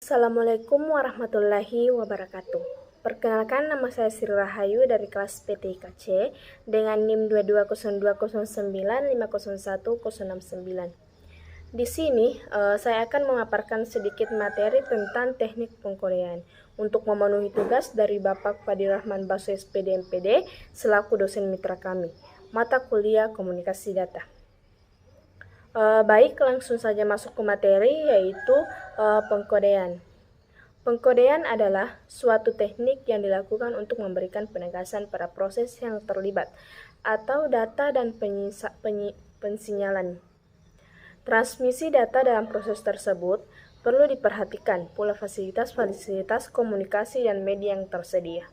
Assalamualaikum warahmatullahi wabarakatuh. Perkenalkan, nama saya Sri Rahayu dari kelas PTIKC dengan NIM 220209501069. Di sini saya akan memaparkan sedikit materi tentang teknik pengkodean untuk memenuhi tugas dari Bapak Fadirrahman Baso SPD MPD selaku dosen mitra kami, mata kuliah komunikasi data. Baik, langsung saja masuk ke materi, yaitu pengkodean. Pengkodean adalah suatu teknik yang dilakukan untuk memberikan penegasan pada proses yang terlibat atau data dan pensinyalan. Transmisi data dalam proses tersebut perlu diperhatikan pula fasilitas komunikasi dan media yang tersedia.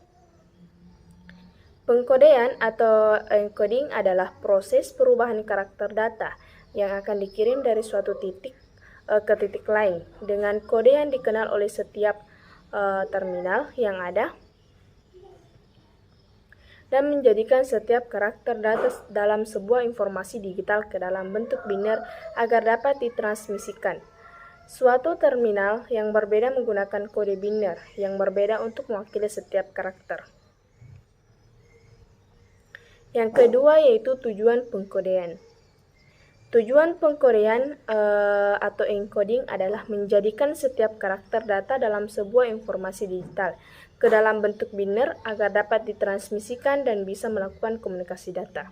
Pengkodean atau encoding adalah proses perubahan karakter data yang akan dikirim dari suatu titik ke titik lain dengan kode yang dikenal oleh setiap terminal yang ada dan menjadikan setiap karakter data dalam sebuah informasi digital ke dalam bentuk biner agar dapat ditransmisikan. Suatu terminal yang berbeda menggunakan kode biner yang berbeda untuk mewakili setiap karakter. Yang kedua yaitu tujuan pengkodean. Tujuan pengkodean atau encoding adalah menjadikan setiap karakter data dalam sebuah informasi digital ke dalam bentuk biner agar dapat ditransmisikan dan bisa melakukan komunikasi data.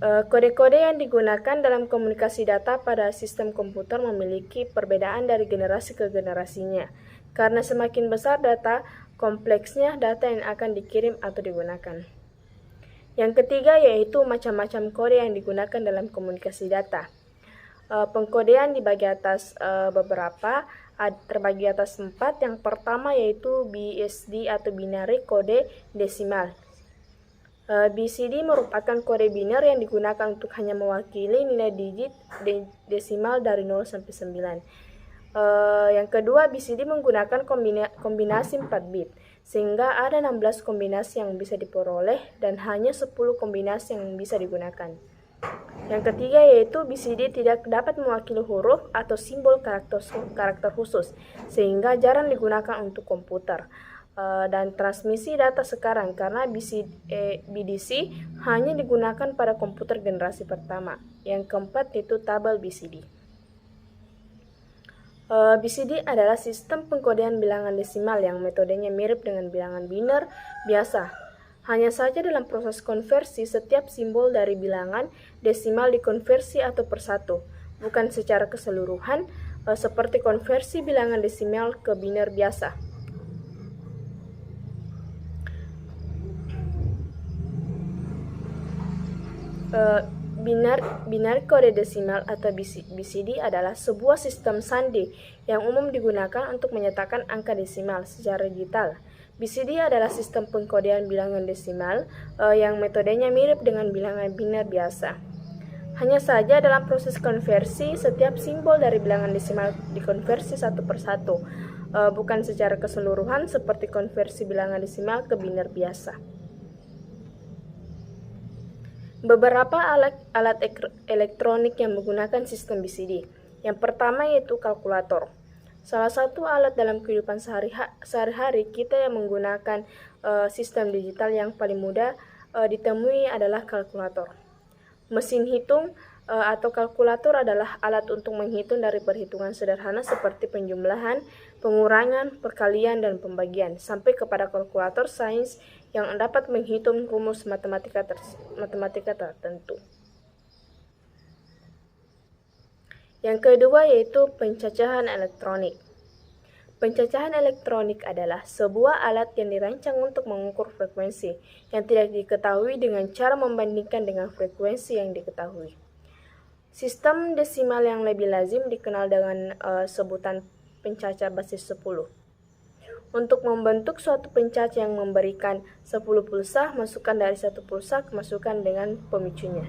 Kode-kode yang digunakan dalam komunikasi data pada sistem komputer memiliki perbedaan dari generasi ke generasinya. Karena semakin besar data, kompleksnya data yang akan dikirim atau digunakan. Yang ketiga yaitu macam-macam kode yang digunakan dalam komunikasi data. Pengkodean dibagi atas terbagi atas 4. Yang pertama yaitu BSD atau binary kode desimal. BCD merupakan kode biner yang digunakan untuk hanya mewakili nilai digit desimal dari 0 sampai 9. Yang kedua, BCD menggunakan kombinasi 4 bit, sehingga ada 16 kombinasi yang bisa diperoleh dan hanya 10 kombinasi yang bisa digunakan. Yang ketiga yaitu BCD tidak dapat mewakili huruf atau simbol karakter khusus, sehingga jarang digunakan untuk komputer dan transmisi data sekarang karena BDC hanya digunakan pada komputer generasi pertama. Yang keempat yaitu tabel BCD. BCD adalah sistem pengkodean bilangan desimal yang metodenya mirip dengan bilangan biner biasa. Hanya saja dalam proses konversi, setiap simbol dari bilangan desimal dikonversi atau persatu, bukan secara keseluruhan seperti konversi bilangan desimal ke biner biasa. Binary kode desimal atau BCD adalah sebuah sistem sandi yang umum digunakan untuk menyatakan angka desimal secara digital. BCD adalah sistem pengkodean bilangan desimal yang metodenya mirip dengan bilangan biner biasa. Hanya saja dalam proses konversi, setiap simbol dari bilangan desimal dikonversi satu persatu, bukan secara keseluruhan seperti konversi bilangan desimal ke biner biasa. Beberapa alat elektronik yang menggunakan sistem BCD. Yang pertama yaitu kalkulator. Salah satu alat dalam kehidupan sehari-hari kita yang menggunakan sistem digital yang paling mudah ditemui adalah kalkulator. Mesin hitung atau kalkulator adalah alat untuk menghitung dari perhitungan sederhana seperti penjumlahan, pengurangan, perkalian, dan pembagian, sampai kepada kalkulator sains yang dapat menghitung rumus matematika tertentu. Yang kedua yaitu pencacahan elektronik. Pencacahan elektronik adalah sebuah alat yang dirancang untuk mengukur frekuensi yang tidak diketahui dengan cara membandingkan dengan frekuensi yang diketahui. Sistem desimal yang lebih lazim dikenal dengan sebutan pencacah basis 10. Untuk membentuk suatu pencacah yang memberikan 10 pulsa, masukkan dari 1 pulsa kemasukan dengan pemicunya.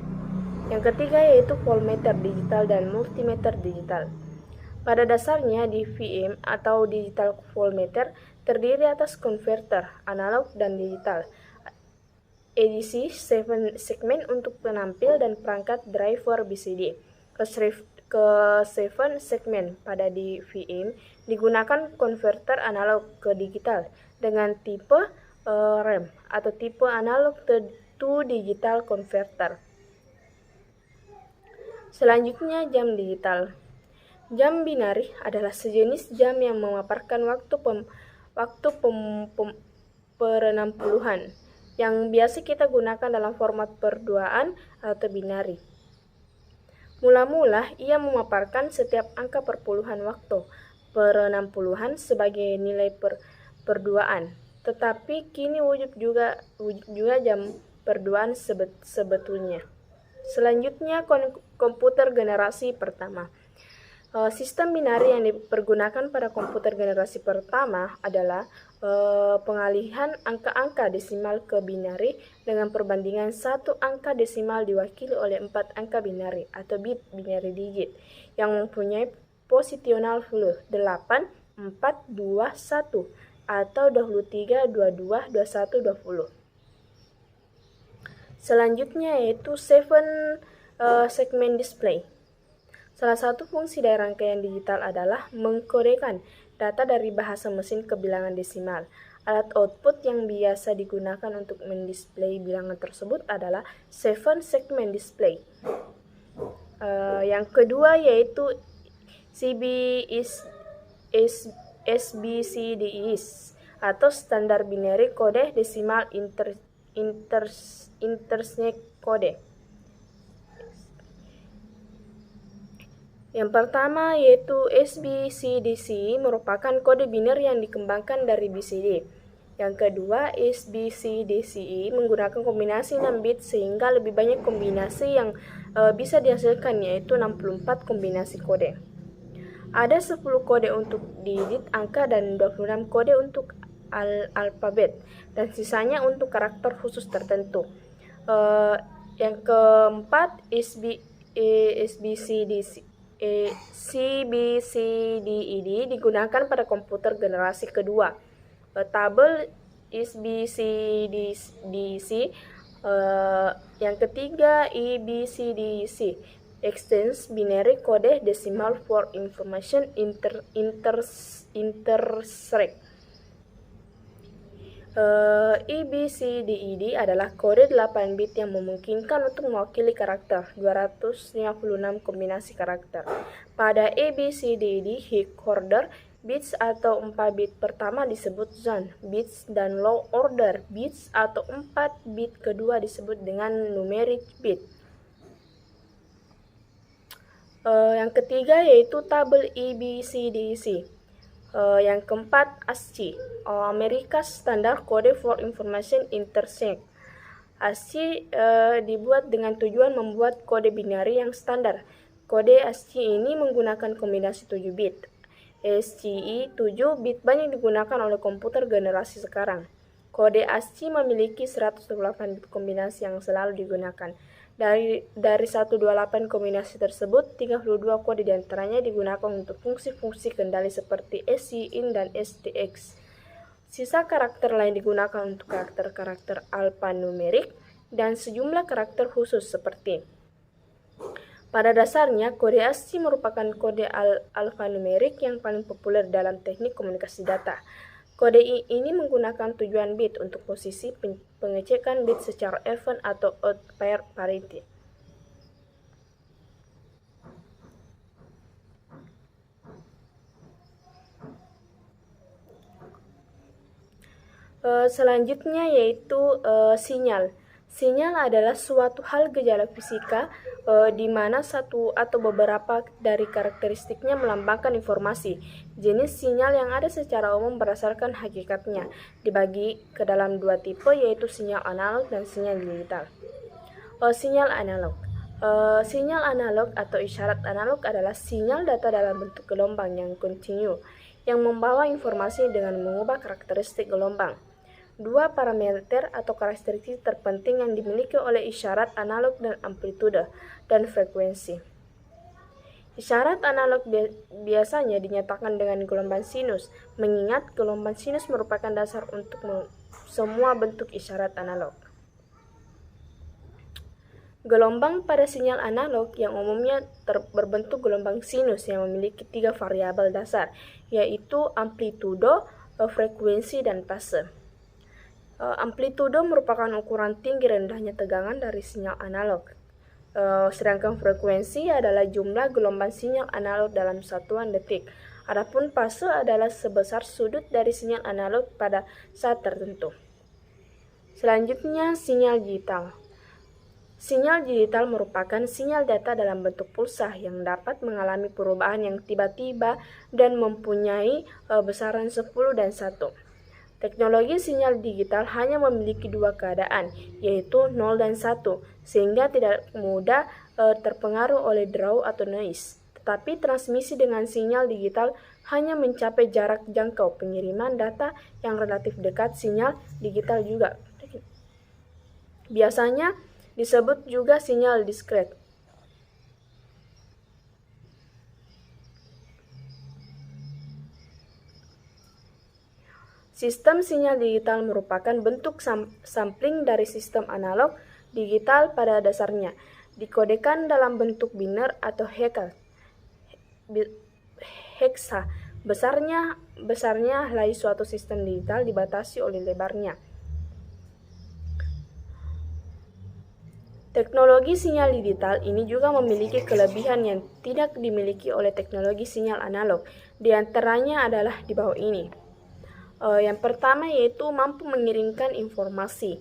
Yang ketiga yaitu voltmeter digital dan multimeter digital. Pada dasarnya DVM atau digital voltmeter terdiri atas konverter analog dan digital, edisi segmen untuk penampil dan perangkat driver BCD, ke 7 segmen. Pada DVM digunakan konverter analog ke digital dengan tipe RAM atau tipe analog to digital converter. Selanjutnya, jam digital. Jam binari adalah sejenis jam yang memaparkan waktu per-60-an yang biasa kita gunakan dalam format perduaan atau binari. Mula-mula ia memaparkan setiap angka perpuluhan waktu per-60-an sebagai nilai perduaan, tetapi kini wujud juga jam perduaan sebetulnya. Selanjutnya, komputer generasi pertama. Sistem binari yang dipergunakan pada komputer generasi pertama adalah pengalihan angka-angka desimal ke binari dengan perbandingan satu angka desimal diwakili oleh 4 angka binari atau bit binary digit yang mempunyai positional value 8, 4, 2, 1 atau 23, 22, 21, 20. Selanjutnya yaitu 7 segment display. Salah satu fungsi dari rangkaian digital adalah mengkodekan data dari bahasa mesin ke bilangan desimal. Alat output yang biasa digunakan untuk mendisplay bilangan tersebut adalah 7 segment display. Yang kedua yaitu SBCDIS atau Standard Binary Code Decimal Intersect Code. Yang pertama yaitu SBCDC merupakan kode binary yang dikembangkan dari BCD. Yang kedua, SBCDCI menggunakan kombinasi 6 bit sehingga lebih banyak kombinasi yang bisa dihasilkan, yaitu 64 kombinasi kode. Ada 10 kode untuk digit angka dan 26 kode untuk alfabet dan sisanya untuk karakter khusus tertentu. Yang keempat, CBCDED digunakan pada komputer generasi kedua. Tabel SBCDC. Yang ketiga, EBCDC, Extends Binary Code Decimal for Information Intersect. EBCDED adalah kode 8 bit yang memungkinkan untuk mewakili karakter 256 kombinasi karakter. Pada ABCDED high order bits atau 4 bit pertama disebut zone bits dan low order bits atau 4 bit kedua disebut dengan numeric bit. Yang ketiga yaitu tabel EBCDC. Yang keempat, ASCII, America's Standard Code for Information Intersect. ASCII dibuat dengan tujuan membuat kode binari yang standar. Kode ASCII ini menggunakan kombinasi 7 bit. ASCII 7 bit banyak digunakan oleh komputer generasi sekarang. Kode ASCII memiliki 128 bit kombinasi yang selalu digunakan. Dari 128 kombinasi tersebut, 32 kode diantaranya digunakan untuk fungsi-fungsi kendali seperti SCIN dan STX. Sisa karakter lain digunakan untuk karakter-karakter alfanumerik dan sejumlah karakter khusus seperti. Pada dasarnya, kode ASCII merupakan kode alfanumerik yang paling populer dalam teknik komunikasi data. Kode ini menggunakan tujuan bit untuk posisi pengecekan bit secara even atau odd pair parity. Selanjutnya yaitu sinyal. Sinyal adalah suatu hal gejala fisika di mana satu atau beberapa dari karakteristiknya melambangkan informasi. Jenis sinyal yang ada secara umum berdasarkan hakikatnya dibagi ke dalam dua tipe, yaitu sinyal analog dan sinyal digital. Sinyal analog. Sinyal analog atau isyarat analog adalah sinyal data dalam bentuk gelombang yang kontinu yang membawa informasi dengan mengubah karakteristik gelombang. Dua parameter atau karakteristik terpenting yang dimiliki oleh isyarat analog dan amplitude dan frekuensi. Isyarat analog biasanya dinyatakan dengan gelombang sinus, mengingat gelombang sinus merupakan dasar untuk semua bentuk isyarat analog. Gelombang pada sinyal analog yang umumnya berbentuk gelombang sinus yang memiliki 3 variabel dasar, yaitu amplitudo, frekuensi, dan fase. Amplitudo merupakan ukuran tinggi rendahnya tegangan dari sinyal analog, sedangkan frekuensi adalah jumlah gelombang sinyal analog dalam satuan detik. Adapun fase adalah sebesar sudut dari sinyal analog pada saat tertentu. Selanjutnya, sinyal digital. Sinyal digital merupakan sinyal data dalam bentuk pulsa yang dapat mengalami perubahan yang tiba-tiba dan mempunyai besaran 10 dan 1. Teknologi sinyal digital hanya memiliki 2 keadaan, yaitu 0 dan 1, sehingga tidak mudah terpengaruh oleh draw atau noise. Tetapi transmisi dengan sinyal digital hanya mencapai jarak jangkau pengiriman data yang relatif dekat. Sinyal digital juga biasanya disebut juga sinyal diskret. Sistem sinyal digital merupakan bentuk sampling dari sistem analog digital pada dasarnya, dikodekan dalam bentuk biner atau heksa. Besarnya helai suatu sistem digital dibatasi oleh lebarnya. Teknologi sinyal digital ini juga memiliki kelebihan yang tidak dimiliki oleh teknologi sinyal analog. Di antaranya adalah di bawah ini. Yang pertama yaitu mampu mengirimkan informasi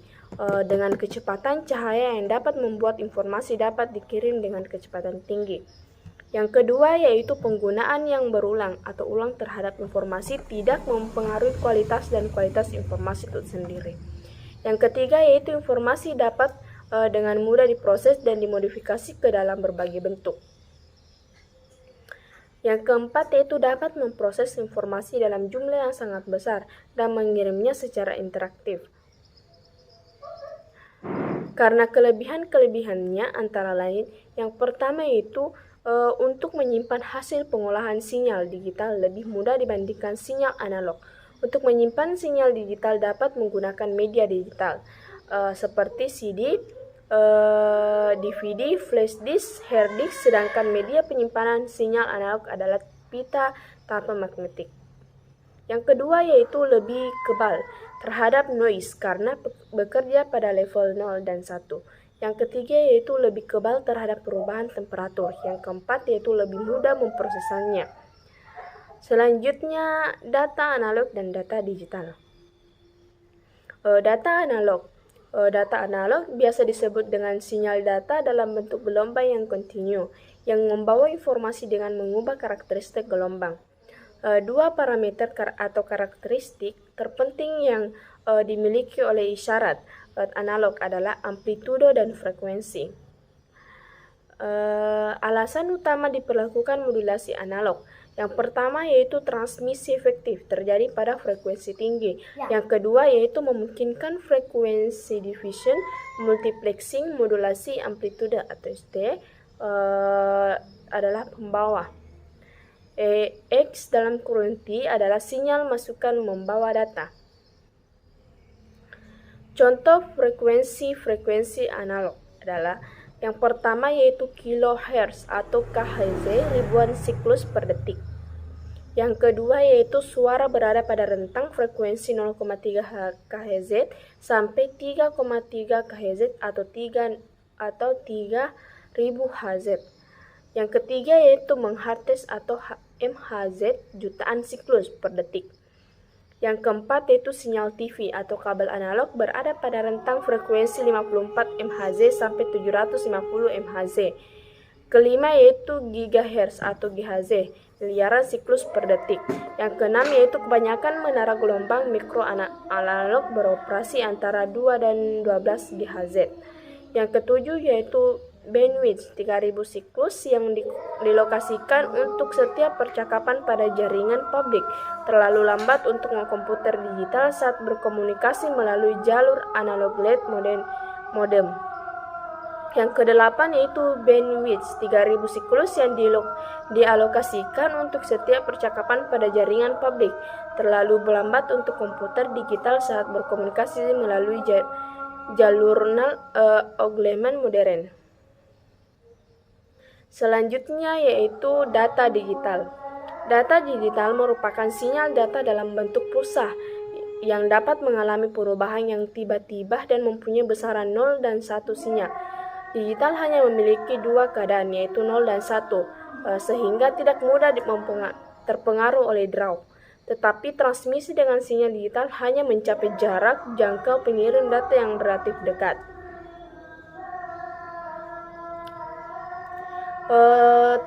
dengan kecepatan cahaya yang dapat membuat informasi dapat dikirim dengan kecepatan tinggi. Yang kedua yaitu penggunaan yang berulang atau ulang terhadap informasi tidak mempengaruhi kualitas dan kualitas informasi itu sendiri. Yang ketiga yaitu informasi dapat dengan mudah diproses dan dimodifikasi ke dalam berbagai bentuk. Yang keempat yaitu dapat memproses informasi dalam jumlah yang sangat besar dan mengirimnya secara interaktif. Karena kelebihan-kelebihannya antara lain, yang pertama yaitu untuk menyimpan hasil pengolahan sinyal digital lebih mudah dibandingkan sinyal analog. Untuk menyimpan sinyal digital dapat menggunakan media digital seperti CD, DVD, flash disk, hard disk, sedangkan media penyimpanan sinyal analog adalah pita tanpa magnetik. Yang kedua yaitu lebih kebal terhadap noise karena bekerja pada level 0 dan 1. Yang ketiga yaitu lebih kebal terhadap perubahan temperatur. Yang keempat yaitu lebih mudah memprosesnya. Selanjutnya, data analog dan data digital. Data analog biasa disebut dengan sinyal data dalam bentuk gelombang yang kontinu, yang membawa informasi dengan mengubah karakteristik gelombang. Dua parameter atau karakteristik terpenting yang dimiliki oleh isyarat analog adalah amplitudo dan frekuensi. Alasan utama diperlakukan modulasi analog. Yang pertama yaitu transmisi efektif terjadi pada frekuensi tinggi. Yang kedua yaitu memungkinkan frekuensi division, multiplexing, modulasi amplitude atau ST adalah pembawa. X dalam kurung T adalah sinyal masukan membawa data. Contoh frekuensi analog adalah yang pertama yaitu kilohertz atau KHz, ribuan siklus per detik. Yang kedua yaitu suara berada pada rentang frekuensi 0,3 kHz sampai 3,3 kHz atau 3000 Hz. Yang ketiga yaitu menghertz atau MHz, jutaan siklus per detik. Yang keempat yaitu sinyal TV atau kabel analog berada pada rentang frekuensi 54 MHz sampai 750 MHz. Kelima yaitu gigahertz atau GHz, miliaran siklus per detik. Yang keenam yaitu kebanyakan menara gelombang mikro analog beroperasi antara 2 dan 12 GHz. Yang ketujuh yaitu bandwidth 3000 siklus yang dilokasikan untuk setiap percakapan pada jaringan publik, terlalu lambat untuk komputer digital saat berkomunikasi melalui jalur analog LED modem. Yang kedelapan yaitu bandwidth 3000 siklus yang dialokasikan untuk setiap percakapan pada jaringan publik, terlalu lambat untuk komputer digital saat berkomunikasi melalui jalur augmented modern. Selanjutnya yaitu data digital. Data digital merupakan sinyal data dalam bentuk pulsa yang dapat mengalami perubahan yang tiba-tiba dan mempunyai besaran 0 dan 1 sinyal. Digital hanya memiliki dua keadaan, yaitu 0 dan 1, sehingga tidak mudah terpengaruh oleh draw. Tetapi transmisi dengan sinyal digital hanya mencapai jarak jangkau pengirim data yang relatif dekat.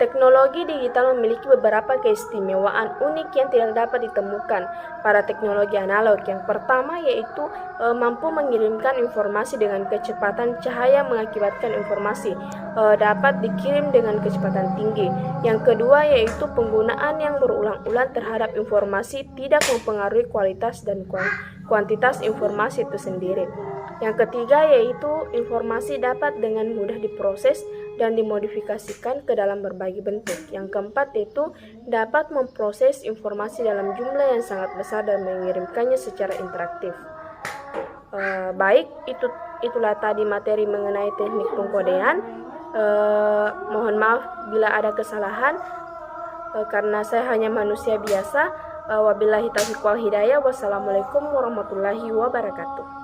Teknologi digital memiliki beberapa keistimewaan unik yang tidak dapat ditemukan pada teknologi analog. Yang pertama yaitu mampu mengirimkan informasi dengan kecepatan cahaya, mengakibatkan informasi dapat dikirim dengan kecepatan tinggi. Yang kedua yaitu penggunaan yang berulang-ulang terhadap informasi tidak mempengaruhi kualitas dan kuantitas informasi itu sendiri. Yang ketiga yaitu informasi dapat dengan mudah diproses dan dimodifikasikan ke dalam berbagai bentuk. Yang keempat yaitu dapat memproses informasi dalam jumlah yang sangat besar dan mengirimkannya secara interaktif. Baik, itulah tadi materi mengenai teknik pengkodean. Mohon maaf bila ada kesalahan karena saya hanya manusia biasa. Wabillahi taufiq wal hidayah. Wassalamualaikum warahmatullahi wabarakatuh.